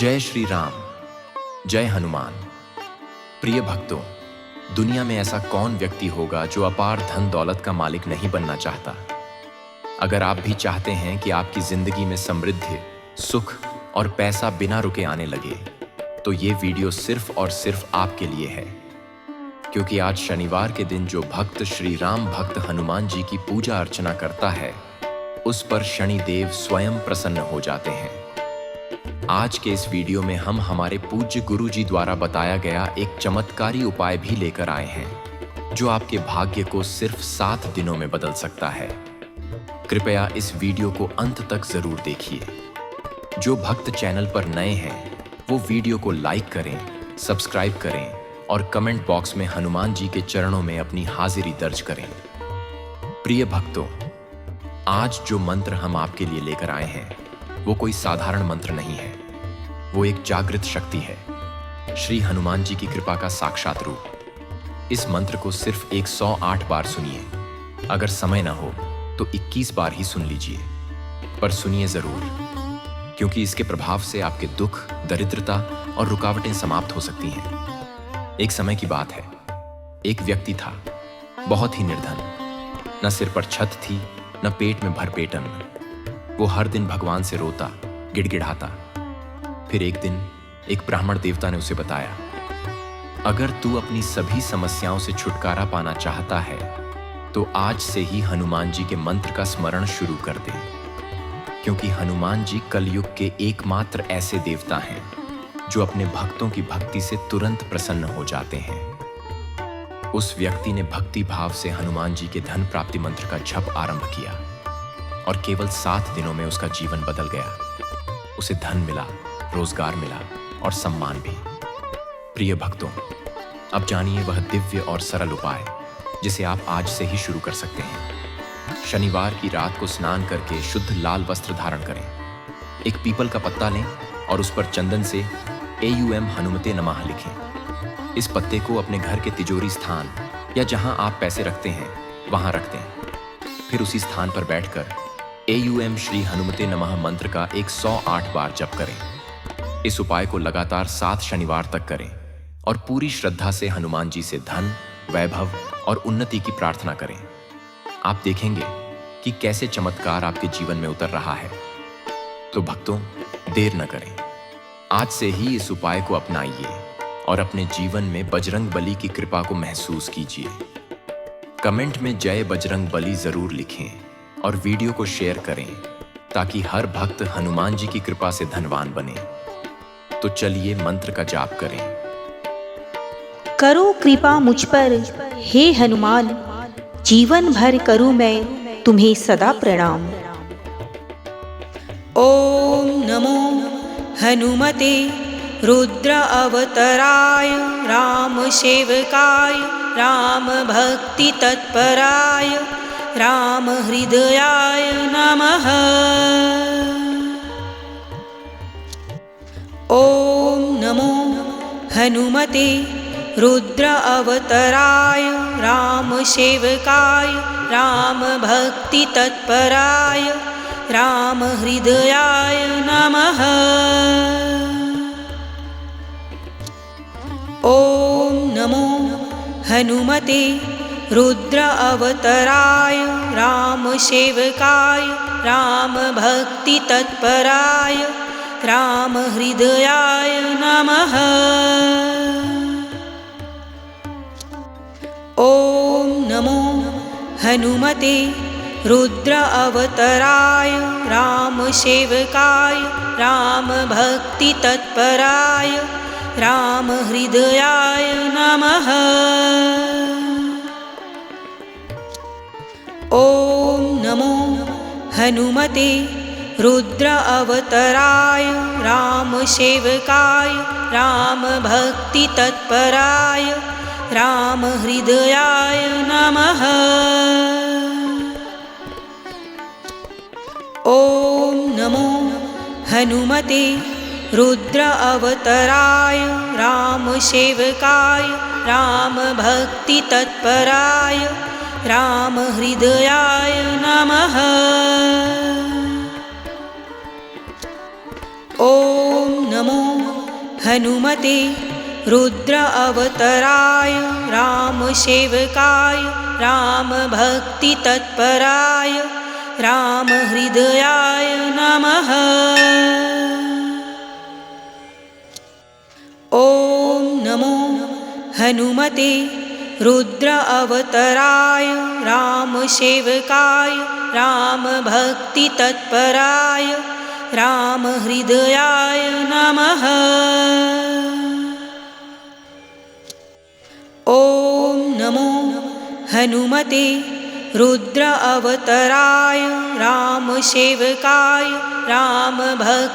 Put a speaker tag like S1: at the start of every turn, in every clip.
S1: जय श्री राम, जय हनुमान। प्रिय भक्तों, दुनिया में ऐसा कौन व्यक्ति होगा जो अपार धन दौलत का मालिक नहीं बनना चाहता। अगर आप भी चाहते हैं कि आपकी जिंदगी में समृद्धि, सुख और पैसा बिना रुके आने लगे, तो ये वीडियो सिर्फ और सिर्फ आपके लिए है। क्योंकि आज शनिवार के दिन जो भक्त श्री राम भक्त हनुमान जी की पूजा अर्चना करता है, उस पर शनिदेव स्वयं प्रसन्न हो जाते हैं। आज के इस वीडियो में हम हमारे पूज्य गुरु जी द्वारा बताया गया एक चमत्कारी उपाय भी लेकर आए हैं, जो आपके भाग्य को सिर्फ 7 दिनों में बदल सकता है। कृपया इस वीडियो को अंत तक जरूर देखिए। जो भक्त चैनल पर नए हैं, वो वीडियो को लाइक करें, सब्सक्राइब करें और कमेंट बॉक्स में हनुमान जी के चरणों में अपनी हाजिरी दर्ज करें। प्रिय भक्तों, आज जो मंत्र हम आपके लिए लेकर आए हैं, वो कोई साधारण मंत्र नहीं है। वो एक जागृत शक्ति है, श्री हनुमान जी की कृपा का साक्षात रूप। इस मंत्र को सिर्फ 108 बार सुनिए। अगर समय ना हो तो 21 बार ही सुन लीजिए, पर सुनिए जरूर, क्योंकि इसके प्रभाव से आपके दुख, दरिद्रता और रुकावटें समाप्त हो सकती हैं। एक समय की बात है, एक व्यक्ति था, बहुत ही निर्धन। न सिर पर छत थी, न पेट में भरपेट अन्न। वो हर दिन भगवान से रोता, गिड़गिड़ाता। फिर एक दिन एक ब्राह्मण देवता ने उसे बताया, अगर तू अपनी सभी समस्याओं से छुटकारा पाना चाहता है, तो आज से ही हनुमान जी के मंत्र का स्मरण शुरू कर दे। क्योंकि हनुमान जी कलयुग के एकमात्र ऐसे देवता हैं जो अपने भक्तों की भक्ति से तुरंत प्रसन्न हो जाते हैं। उस व्यक्ति ने भक्ति भाव से हनुमान जी के धन प्राप्ति मंत्र का जप आरंभ किया और केवल 7 दिनों में उसका जीवन बदल गया। उसे धन मिला, रोजगार मिला और सम्मान भी। प्रिय भक्तों, अब जानिए वह दिव्य और सरल उपाय जिसे आप आज से ही शुरू कर सकते हैं। शनिवार की रात को स्नान करके शुद्ध लाल वस्त्र धारण करें। एक पीपल का पत्ता लें और उस पर चंदन से AUM हनुमते नमः लिखें। इस पत्ते को अपने घर के तिजोरी स्थान या जहां आप पैसे रखते हैं, वहां रख दें। फिर उसी स्थान पर बैठकर AUM श्री हनुमते नमः मंत्र का 108 बार जप करें। इस उपाय को लगातार 7 शनिवार तक करें और पूरी श्रद्धा से हनुमान जी से धन, वैभव और उन्नति की प्रार्थना करें। आप देखेंगे कि कैसे चमत्कार आपके जीवन में उतर रहा है। तो भक्तों, देर न करें, आज से ही इस उपाय को अपनाइए और अपने जीवन में बजरंग बली की कृपा को महसूस कीजिए। कमेंट में जय बजरंग बली जरूर लिखें और वीडियो को शेयर करें, ताकि हर भक्त हनुमान जी की कृपा से धनवान बने। तो चलिए मंत्र का जाप करें।
S2: करो कृपा मुझ पर हे हनुमान, जीवन भर करूं मैं तुम्हें सदा प्रणाम।
S3: ओम नमो हनुमते रुद्र अवतराय राम सेवकाय राम भक्ति तत्पराय राम हृदयाय नमः। ओम नमो हनुमते रुद्र अवतराय राम सेवकाय राम भक्ति तत्पराय राम हृदयाय नमः। ओम नमो हनुमते रुद्र अवतराय राम सेवकाय राम भक्ति तत्पराय राम हृदयाय नमः। ओम नमो हनुमते रुद्र अवतराय राम सेवकाय राम भक्ति तत्पराय राम हृदयाय नमः। ओम नमो हनुमते रुद्र अवतराय राम सेवकाय राम भक्ति तत्पराय राम हृदयाय नमः। ओम नमो हनुमते रुद्र अवतराय राम सेवकाय राम भक्ति तत्पराय राम हृदयाय नमः। ओम नमो हनुमते रुद्र अवतराय रामसेवकाय रामभक्तितत्पराय रामहृदयाय नमः। ॐ नमो हनुमते रुद्र अवतराय रामसेवकाय रामभक्तितत्पराय रामहृदयाय नमः। ॐ नमो हनुमते रुद्र अवतराय रामसेवकाय रामभक्तितत्पराय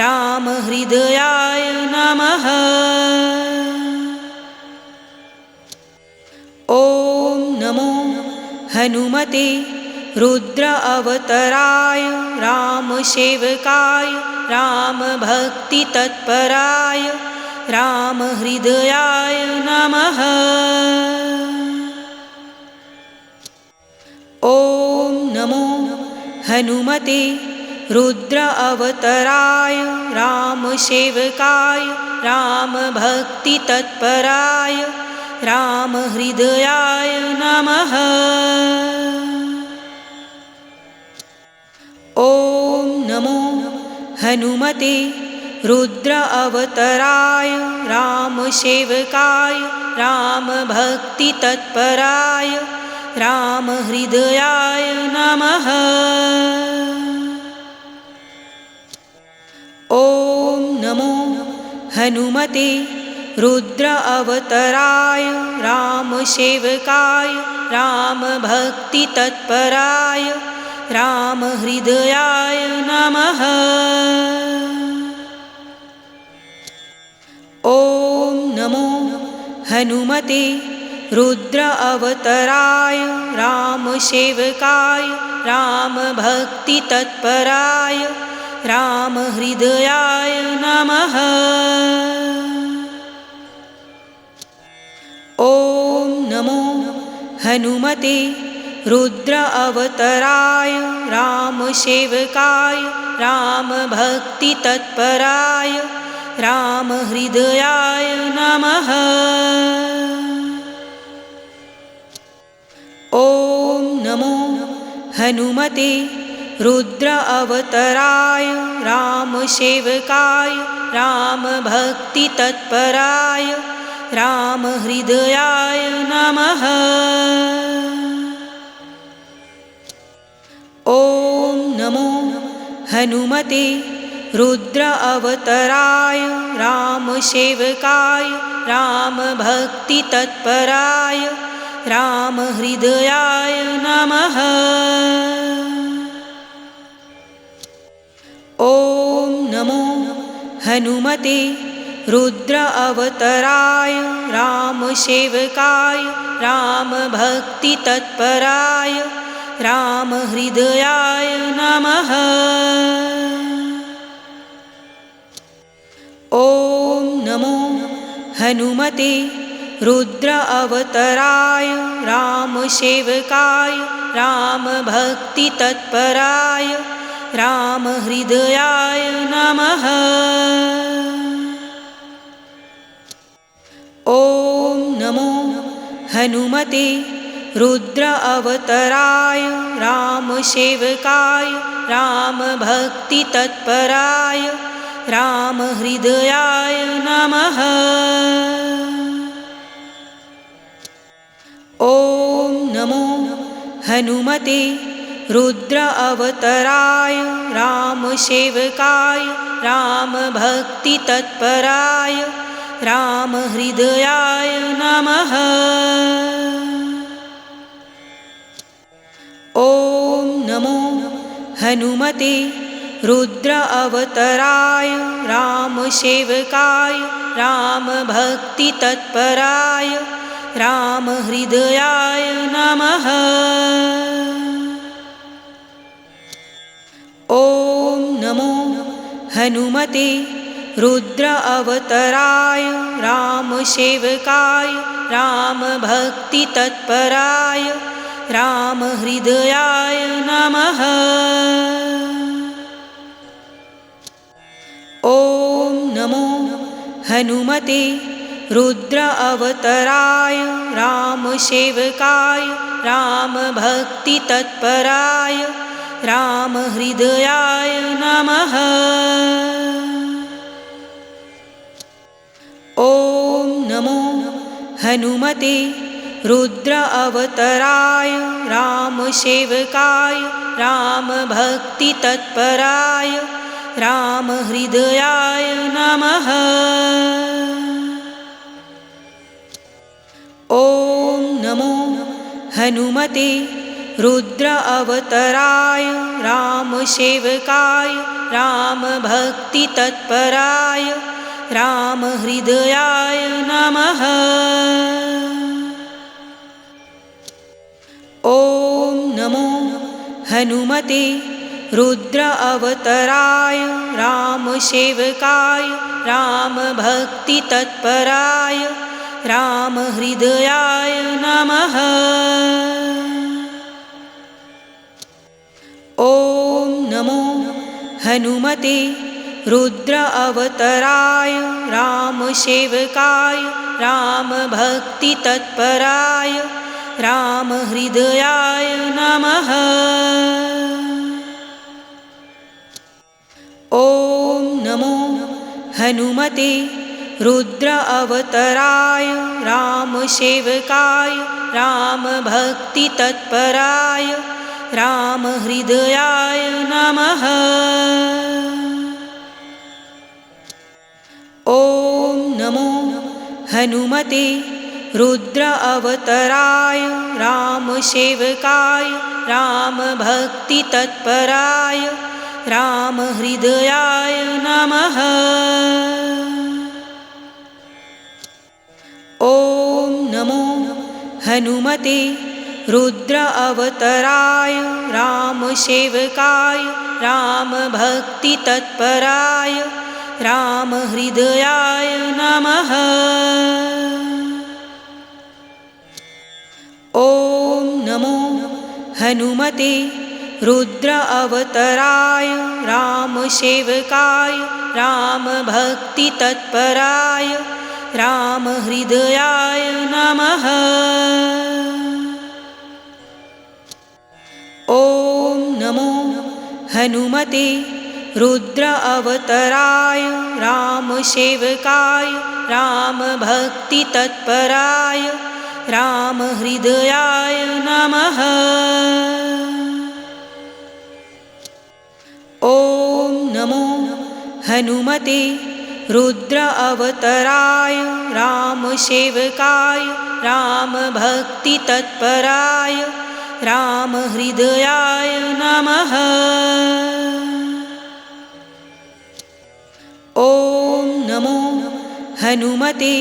S3: रामहृदयाय नमः। ॐ नमो हनुमते रुद्र अवतराय रामसेवकाय रामभक्तितत्पराय रामहृदयाय नमः। ॐ नमो हनुमते रुद्र अवतराय रामसेवकाय रामभक्तितत्पराय रामहृदयाय नमः। ॐ नमो हनुमते रुद्र अवतराय रामसेवकाय रामभक्तितत्पराय रामहृदयाय नमः। ॐ नमो हनुमते रुद्र अवतराय रामसेवकाय रामभक्तितत्पराय रामहृदयाय नमः। ॐ नमो हनुमते रुद्र अवतराय रामसेवकाय रामभक्तितत्पराय रामहृदयाय नमः। ॐ नमो हनुमते रुद्र अवतराय रामसेवकाय रामभक्तितत्पराय रामहृदयाय नमः। ॐ नमो हनुमते रुद्र अवतराय रामसेवकाय रामभक्तितत्पराय रामहृदयाय नमः। ॐ नमो हनुमते रुद्र अवतराय रामसेवकाय रामभक्तितत्पराय रामहृदयाय नमः। ॐ नमो हनुमते रुद्र अवतराय रामसेवकाय रामभक्तितत्पराय रामहृदयाय नमः। ॐ नमो हनुमते रुद्र अवतराय रामसेवकाय रामभक्तितत्पराय रामहृदयाय नमः। ॐ नमो हनुमते रुद्र अवतराय रामसेवकाय रामभक्तितत्पराय रामहृदयाय नमः। ॐ नमो हनुमते रुद्र अवतराय रामसेवकाय रामभक्तितत्पराय रामहृदयाय नमः। ॐ नमो हनुमते रुद्र अवतराय रामसेवकाय रामभक्तितत्पराय रामहृदयाय नमः। ॐ नमो हनुमते रुद्र अवतराय रामसेवकाय रामभक्तितत्पराय रामहृदयाय नमः। ॐ हनुमते रुद्र अवतराय रामसेवकाय रामभक्तितत्पराय रामहृदयाय नमः। ॐ नमो हनुमते रुद्र अवतराय रामसेवकाय रामभक्तितत्पराय रामहृदयाय नमः। ॐ नमो हनुमते रुद्र अवतराय रामसेवकाय रामभक्तितत्पराय रामहृदयाय नमः। ॐ नमो हनुमते रुद्र अवतराय रामसेवकाय रामभक्तितत्पराय रामहृदयाय नमः। ॐ नमो हनुमते रुद्र अवतराय रामसेवकाय रामभक्तितत्पराय रामहृदयाय नमः। ॐ नमो हनुमते रुद्र अवतराय रामसेवकाय रामभक्तितत्पराय रामहृदयाय नमः। ॐ नमो हनुमते रुद्र अवतराय रामसेवकाय रामभक्तितत्पराय रामहृदयाय नमः। ॐ नमो हनुमते रुद्र अवतराय रामसेवकाय रामभक्तितत्पराय रामहृदयाय नमः। ॐ नमो हनुमते रुद्र अवतराय रामसेवकाय रामभक्तितत्पराय रामहृदयाय नमः। ॐ नमो हनुमते रुद्र अवतराय रामसेवकाय रामभक्तितत्पराय रामहृदयाय नमः। ॐ नमो हनुमते रुद्र अवतराय रामसेवकाय रामभक्तितत्पराय रामहृदयाय नमः। ॐ नमो हनुमते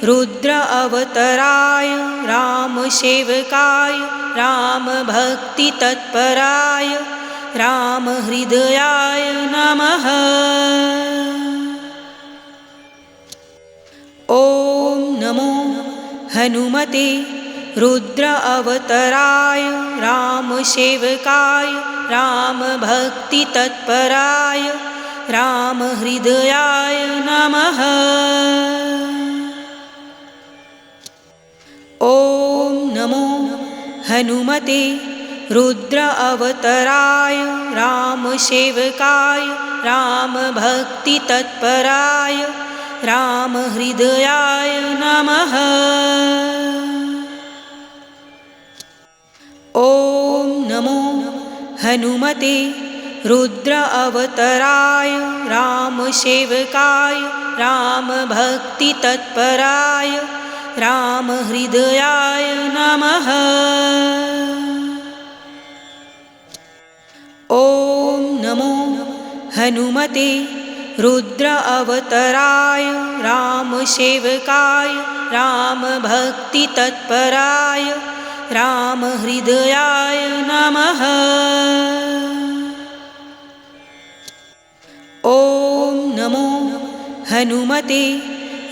S3: रुद्र अवतराय रामसेवकाय रामभक्तितत्पराय रामहृदयाय नमः। ॐ नमो हनुमते रुद्र अवतराय रामसेवकाय रामभक्तितत्पराय रामहृदयाय नमः। ॐ नमो हनुमते रुद्र अवतराय रामसेवकाय रामभक्तितत्पराय रामहृदयाय नमः। ॐ नमो हनुमते रुद्र अवतराय रामसेवकाय रामभक्तितत्पराय रामहृदयाय नमः। ॐ नमो हनुमते रुद्र अवतराय रामसेवकाय रामभक्तितत्पराय रामहृदयाय नमः। ॐ नमो हनुमते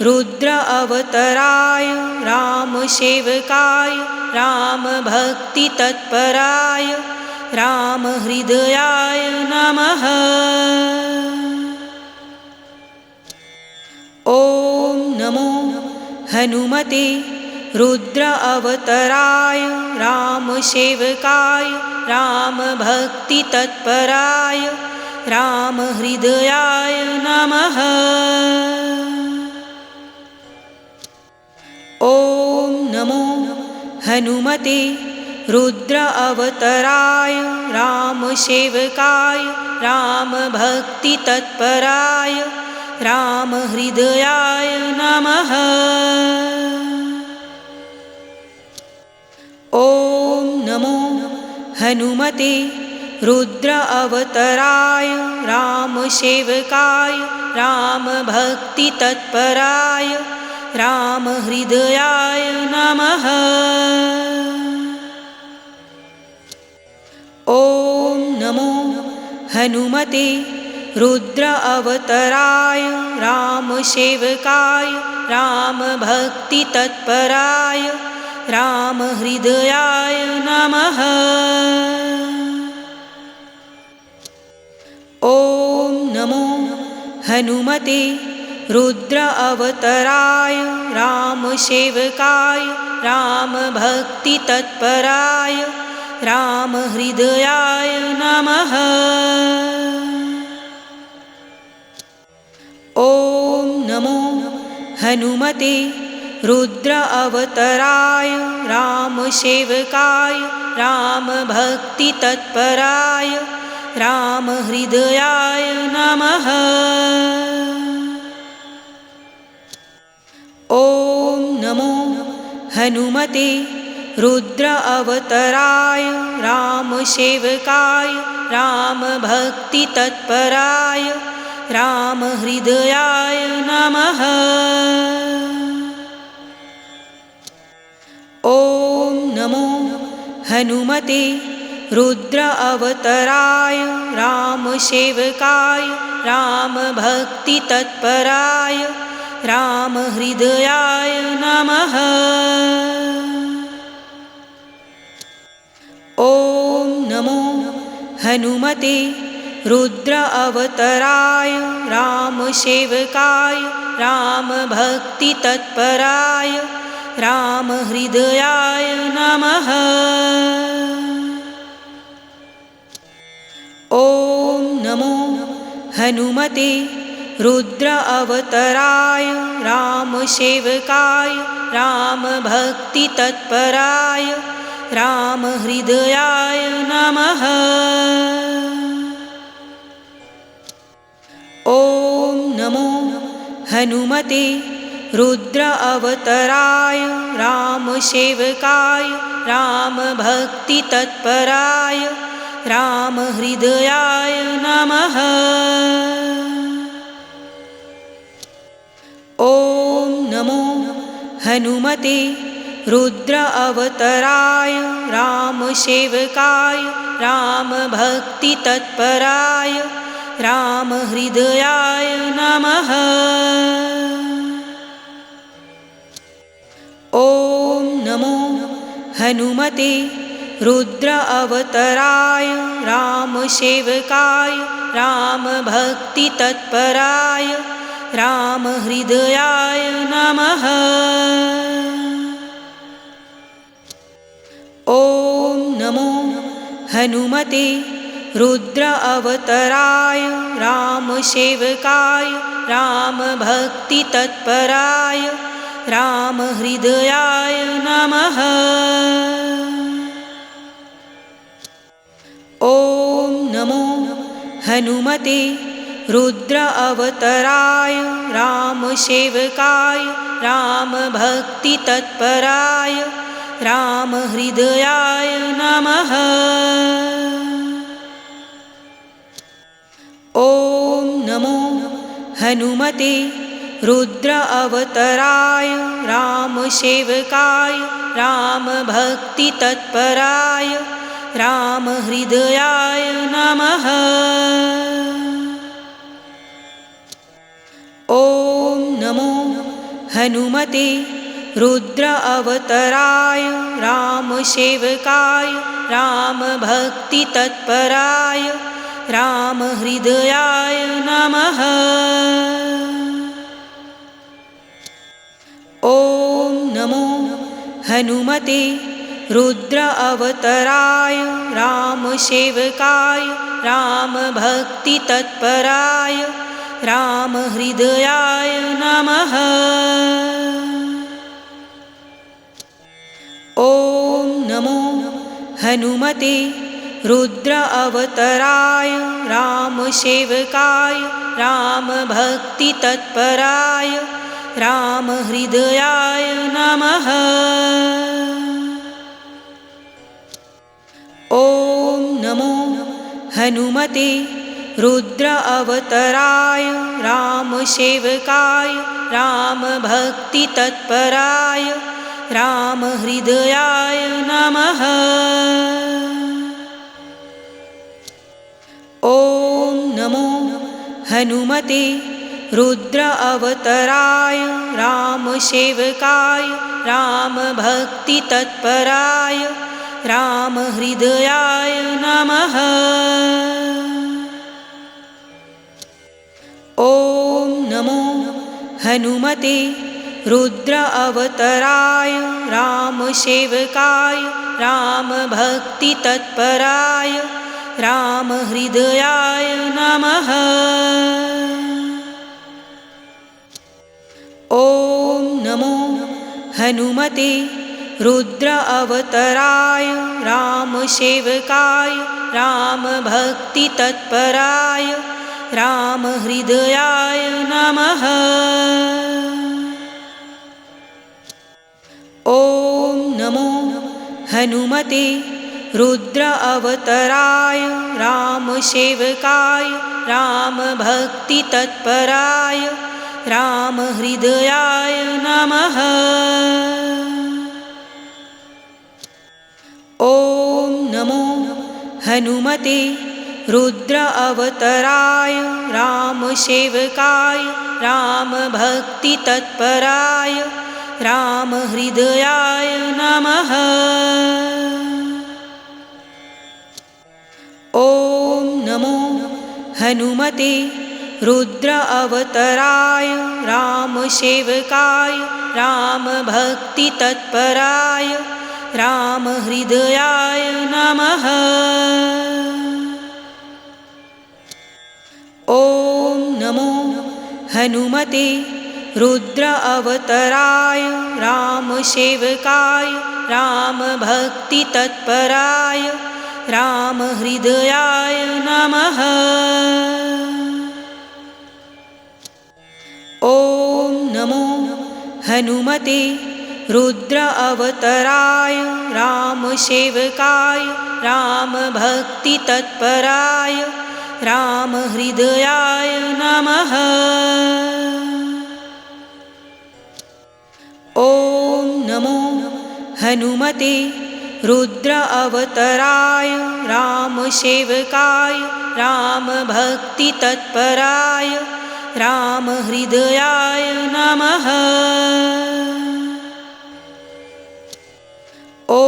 S3: रुद्र अवतराय रामसेवकाय रामभक्तितत्पराय रामहृदयाय नमः। ॐ हनुमते रुद्र अवतराय रामसेवकाय रामभक्तितत्पराय रामहृदयाय नमः। ॐ नमो हनुमते रुद्र अवतराय रामसेवकाय रामभक्तितत्पराय रामहृदयाय नमः। ॐ नमो हनुमते रुद्र अवतराय रामसेवकाय रामभक्तितत्पराय रामहृदयाय नमः। ॐ नमो हनुमते रुद्र अवतराय रामसेवकाय रामभक्तितत्पराय रामहृदयाय नमः। ॐ नमो हनुमते रुद्र अवतराय रामसेवकाय रामभक्तितत्पराय रामहृदयाय नमः। ॐ नमो हनुमते रुद्र अवतराय रामसेवकाय रामभक्तितत्पराय रामहृदयाय नमः। ॐ नमो हनुमते रुद्र अवतराय रामसेवकाय रामभक्तितत्पराय रामहृदयाय नमः। ॐ नमो हनुमते रुद्र अवतराय रामसेवकाय रामभक्तितत्पराय रामहृदयाय नमः। ॐ नमो हनुमते रुद्र अवतराय रामसेवकाय रामभक्तितत्पराय रामहृदयाय नमः। ॐ नमो हनुमते रुद्र अवतराय रामसेवकाय रामभक्तितत्पराय रामहृदयाय नमः। ॐ नमो हनुमते रुद्र अवतराय रामसेवकाय रामभक्तितत्पराय रामहृदयाय नमः। ॐ नमो हनुमते रुद्र अवतराय रामसेवकाय रामभक्तितत्पराय रामहृदयाय नमः। ॐ नमो हनुमते रुद्र अवतराय रामसेवकाय रामभक्तितत्पराय रामहृदयाय नमः। ॐ नमो हनुमते रुद्र अवतराय रामसेवकाय रामभक्तितत्पराय रामहृदयाय नमः। ॐ नमो हनुमते रुद्र अवतराय रामसेवकाय रामभक्तितत्पराय रामहृदयाय नमः। ॐ नमो हनुमते रुद्र अवतराय रामसेवकाय रामभक्तितत्पराय रामहृदयाय नमः। ॐ नमो हनुमते रुद्र अवतराय रामसेवकाय रामभक्तितत्पराय रामहृदयाय नमः। ॐ हनुमते रुद्र अवतराय रामसेवकाय रामभक्तितत्पराय रामहृदयाय नमः। ॐ नमो हनुमते रुद्र अवतराय रामसेवकाय रामभक्तितत्पराय रामहृदयाय नमः। ॐ नमो हनुमते रुद्र अवतराय रामसेवकाय रामभक्तितत्पराय रामहृदयाय नमः। ॐ नमो हनुमते रुद्र अवतराय रामसेवकाय रामभक्तितत्पराय रामहृदयाय नमः। ॐ नमो हनुमते रुद्र अवतराय रामसेवकाय रामभक्तितत्पराय रामहृदयाय नमः। ॐ नमो हनुमते रुद्र अवतराय रामसेवकाय रामभक्तितत्पराय रामहृदयाय नमः। ॐ नमो हनुमते रुद्र अवतराय रामसेवकाय रामभक्तितत्पराय रामहृदयाय नमः। ॐ नमो हनुमते रुद्र अवतराय रामसेवकाय रामभक्तितत्पराय रामहृदयाय नमः। ॐ नमो हनुमते रुद्र अवतराय रामसेवकाय रामभक्तितत्पराय रामहृदयाय नमः। ॐ नमो हनुमते रुद्र अवतराय रामसेवकाय रामभक्तितत्पराय रामहृदयाय नमः। ॐ नमो हनुमते रुद्र अवतराय रामसेवकाय रामभक्तितत्पराय रामहृदयाय नमः। ॐ नमो हनुमते रुद्र अवतराय रामसेवकाय रामभक्तितत्पराय रामहृदयाय नमः। ॐ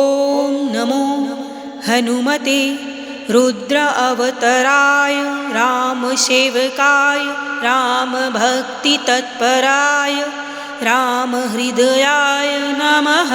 S3: नमो हनुमते रुद्र अवतराय रामसेवकाय रामभक्तितत्पराय रामहृदयाय नमः।